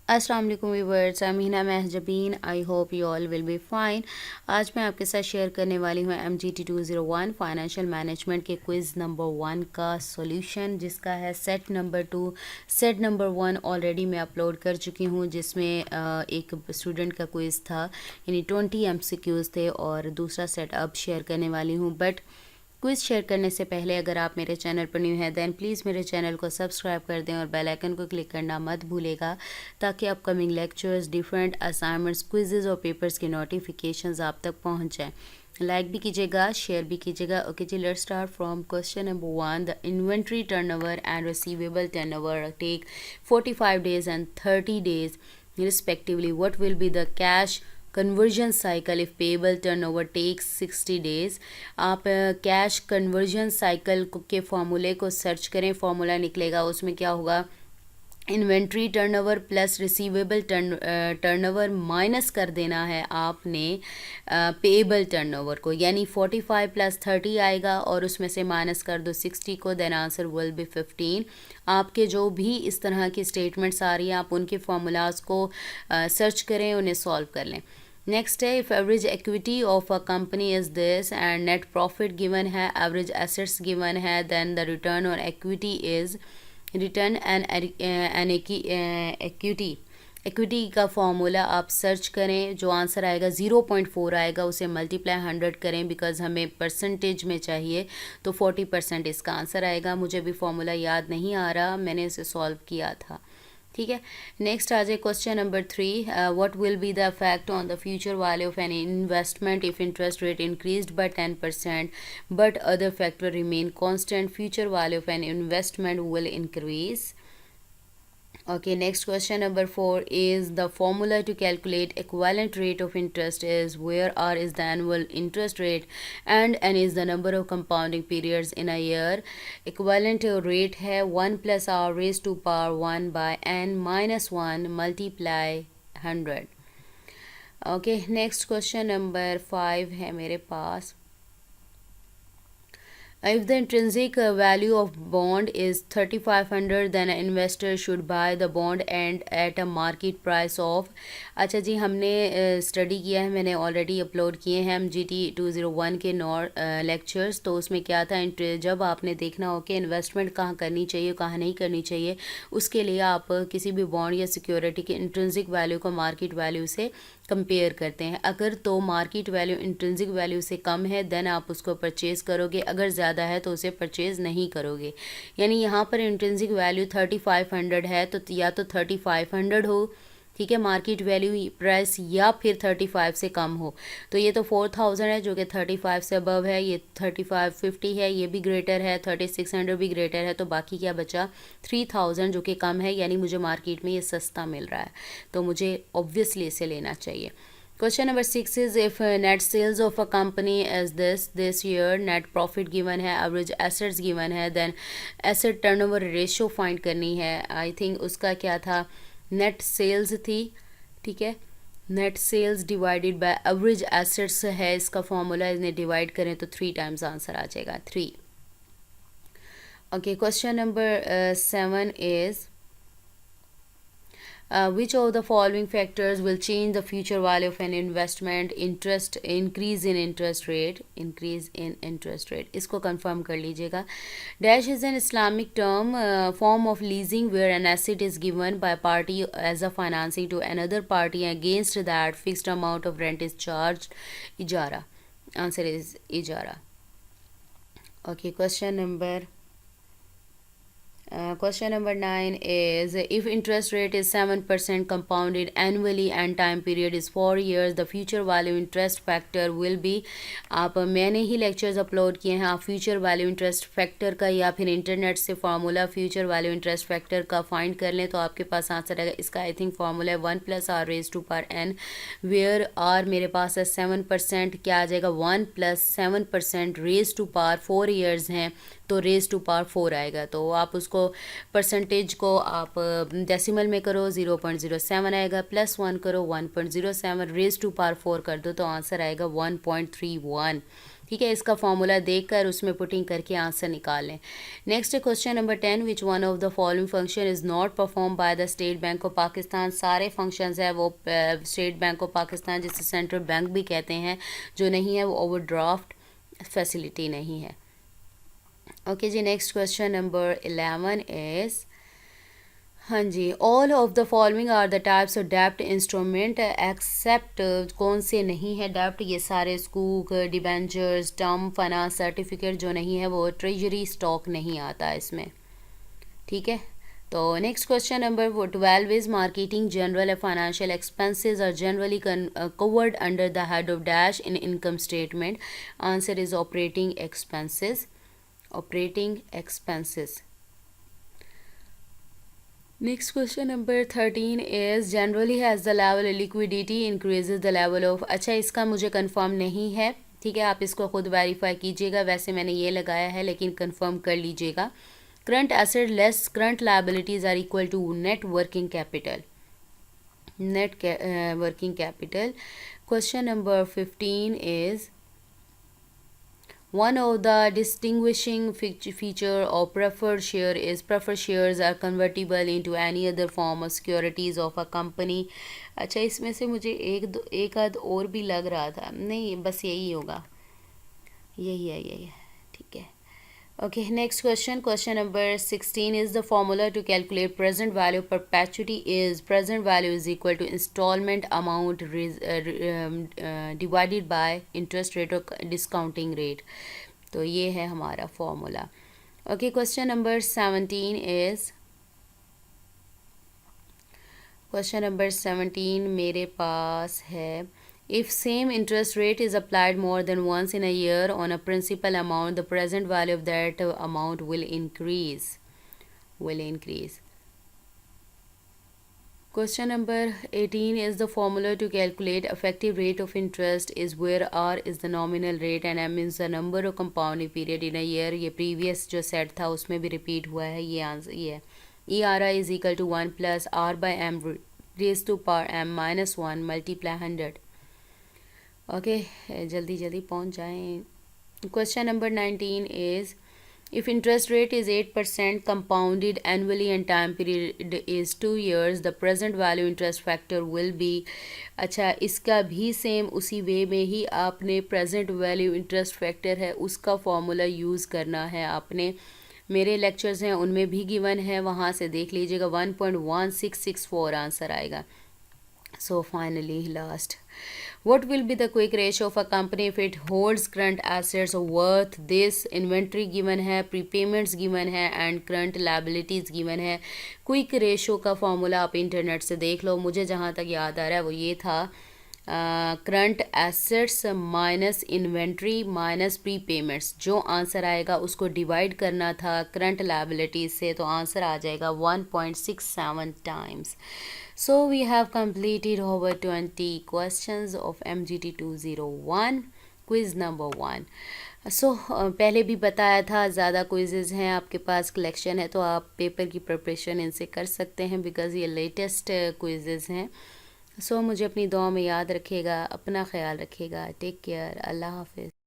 अस्सलाम वालेकुम viewers, I Meena Mahjabeen. I hope you all will be fine. आज मैं आपके साथ शेयर करने वाली हूँ MGT 201 फाइनेंशियल मैनेजमेंट के क्विज़ नंबर 1 का सॉल्यूशन, जिसका है set number 2। Set number 1 already मैं अपलोड कर चुकी हूँ, जिसमें एक स्टूडेंट का क्विज़ था, यानी 20 MCQs थे, और दूसरा सेट अब शेयर करने वाली हूँ। बट क्विज़ शेयर करने से पहले अगर आप मेरे चैनल पर न्यू हैं देन प्लीज़ मेरे चैनल को सब्सक्राइब कर दें और बेल आइकन को क्लिक करना मत भूलेगा, ताकि upcoming lectures, different assignments, quizzes और पेपर्स के नोटिफिकेशंस आप तक पहुंच जाएं। लाइक भी कीजिएगा, शेयर भी कीजिएगा। Okay ji, let's start from question number 1। The inventory turnover and receivable turnover take 45 days and 30 days respectively. What will be the cash conversion cycle if payable turnover takes 60 days? आप cash conversion cycle के फॉर्मूले को search करें, formula निकलेगा, उसमें क्या होगा, inventory turnover plus receivable turnover minus कर देना है आपने पेएबल टर्नओवर को, यानी 45 + 30 आएगा और उसमें से माइनस कर दो 60 को, देन आंसर विल बी 15। आपके जो भी इस तरह की स्टेटमेंट्स आ रही हैं आप उनके फार्मूलाज को सर्च करें, उन्हें सॉल्व कर लें। नेक्स्ट है, if average equity of a company is this and net profit given है, एवरेज एसेट्स गिवन है, then the return on equity is, return on equity, equity का फॉर्मूला आप सर्च करें, जो आंसर आएगा 0.4 आएगा, उसे मल्टीप्लाई 100 करें, बिकॉज हमें परसेंटेज में चाहिए, तो 40% इसका आंसर आएगा। मुझे भी फॉर्मूला याद नहीं आ रहा, मैंने इसे सॉल्व किया था, ठीक है। नेक्स्ट आ जाए question number 3। What will be the effect on the future value of an investment if interest rate increased by 10% but other factor remain constant? Future value of an investment will increase. Okay, next question number 4 is the formula to calculate equivalent rate of interest is, where R is the annual interest rate and N is the number of compounding periods in a year. Equivalent rate है 1 + R raised to power 1 by N minus 1 multiply 100. Okay, next question number 5 है मेरे पास। If the intrinsic value of bond is 3500, then an investor should buy the bond and at a market price of। अच्छा जी, हमने study किया है, मैंने already upload किए हैं MGT 201 के लेक्चर्स। तो उसमें क्या था, जब आपने देखना हो कि इन्वेस्टमेंट कहाँ करनी चाहिए कहाँ नहीं करनी चाहिए, उसके लिए आप किसी भी बॉन्ड या सिक्योरिटी के इंट्रिंसिक वैल्यू को मार्केट वैल्यू से कंपेयर करते हैं। अगर तो मार्केट वैल्यू इंट्रिंसिक वैल्यू से कम है देन आप उसको परचेज़ करोगे, अगर ज़्यादा है तो उसे परचेज़ नहीं करोगे। यानी यहाँ पर इंट्रिंसिक वैल्यू 3500 है, तो या तो 3500 हो, ठीक है, मार्केट वैल्यू प्राइस, या फिर 35 से कम हो। तो ये तो 4000 है जो कि 35 से अबव है, ये 3550 है, ये भी ग्रेटर है, 3600 भी ग्रेटर है, तो बाकी क्या बचा 3000 जो कि कम है, यानी मुझे मार्केट में ये सस्ता मिल रहा है, तो मुझे ऑब्वियसली इसे लेना चाहिए। Question number 6 is, if net sales of a company is this year, net profit given है, average assets given है, then asset turnover ratio find करनी है। I think उसका क्या था, नेट सेल्स थी, ठीक है, net sales divided by average assets है इसका फॉर्मूला, इन्हें डिवाइड करें तो 3 टाइम्स आंसर आ जाएगा 3। Okay, question number 7 is, which of the following factors will change the future value of an investment? Interest, increase in interest rate, increase in interest rate, इसको confirm कर लीजिएगा। Dash is an Islamic term, form of leasing where an asset is given by a party as a financing to another party, against that fixed amount of rent is charged. Ijara, answer is ijara. Okay, question number 9 is, if interest rate is 7% compounded annually and time period is 4 years, the future value interest factor will be। आप, मैंने ही lectures upload किए हैं, आप future value interest factor का या फिर internet से formula future value interest factor का फाइंड कर लें तो आपके पास आंसर आएगा। इसका आई थिंक फार्मूला है 1 + R raised to power N, where R मेरे पास है 7%, क्या आ जाएगा 1 + 7% raised to power 4 years हैं, तो रेज टू पावर 4 आएगा। तो आप उसको परसेंटेज को आप डेसिमल में करो 0.07 आएगा, +1 करो 1.07, रेज टू पावर 4 कर दो तो आंसर आएगा 1.31। ठीक है, इसका फॉर्मूला देखकर उसमें पुटिंग करके आंसर निकाल लें। Next question number 10, which one of the following function is not perform by the state bank of Pakistan. सारे फंक्शंस है वो स्टेट बैंक ऑफ पाकिस्तान, जिसे सेंट्रल बैंक भी कहते हैं, जो नहीं है वो ओवरड्राफ्ट फैसिलिटी नहीं है। ओके जी, नेक्स्ट क्वेश्चन नंबर 11 इज़, हाँ जी, all of the following are the types of डेप्ट इंस्ट्रूमेंट एक्सेप्ट, कौन से नहीं है डेप्ट, ये सारे स्कूक, डिबेंचर्स, टर्म फाइनेंस सर्टिफिकेट जो नहीं है वो ट्रेजरी स्टॉक नहीं आता इसमें, ठीक है। तो next question number 12 is marketing general financial expenses are generally covered under the head of dash in income statement. Answer is operating expenses, operating expenses. Next question number 13 is generally has the level of liquidity increases the level of, अच्छा इसका मुझे confirm नहीं है, ठीक है, आप इसको खुद वेरीफाई कीजिएगा, वैसे मैंने ये लगाया है लेकिन कंफर्म कर लीजिएगा। Current asset less current liabilities are equal to net working capital, net working capital. Question number 15 is, one of the distinguishing feature of preferred share is preferred shares are convertible into any other form of securities of a company। अच्छा इसमें से मुझे एक आध और भी लग रहा था, नहीं बस यही होगा, यही है, ठीक है। Okay, next question, question number 16 is the formula to calculate present value perpetuity is present value is equal to instalment amount divided by interest rate और डिस्काउंटिंग रेट। तो ये है हमारा formula. Okay, question number 17 is, question number 17 मेरे पास है, if same interest rate is applied more than once in a year on a principal amount, the present value of that amount will increase, Question number 18 is the formula to calculate effective rate of interest is where R is the nominal rate and M is the number of compounding period in a year। ये previous जो set था उसमें भी repeat हुआ है, ये answer ये है। ERI is equal to 1 plus R by M raised to power M minus 1 multiply 100। Okay, जल्दी जल्दी पहुंच जाएं। Question number 19 is, if interest rate is 8% compounded annually and time period is 2 years, the present value interest factor will be. अच्छा, इसका भी same उसी वे में ही आपने प्रेजेंट वैल्यू इंटरेस्ट फैक्टर है उसका फॉर्मूला यूज़ करना है आपने। मेरे लेक्चर्स हैं उनमें भी गिवन है, वहाँ से देख लीजिएगा, 1.1664 आंसर आएगा। So finally last, what will be the quick ratio of a company if it holds current assets worth this? Inventory given है, prepayments given है and current liabilities given है। क्विक रेशो का फॉर्मूला आप internet से देख लो, मुझे जहाँ तक याद आ रहा है वो ये था, current assets minus inventory minus pre payments, जो आंसर आएगा उसको डिवाइड करना था करंट लायबिलिटीज से, तो आंसर आ जाएगा 1.67 times. So we have completed over 20 questions of MGT 201 quiz number 1। So पहले भी बताया था ज़्यादा क्विजेज़ हैं आपके पास, कलेक्शन है, तो आप पेपर की प्रिपरेशन इनसे कर सकते हैं बिकॉज़ ये लेटेस्ट क्विजेज़ हैं। सो मुझे अपनी दुआ में याद रखिएगा, अपना ख्याल रखिएगा, टेक केयर, अल्लाह हाफिज़।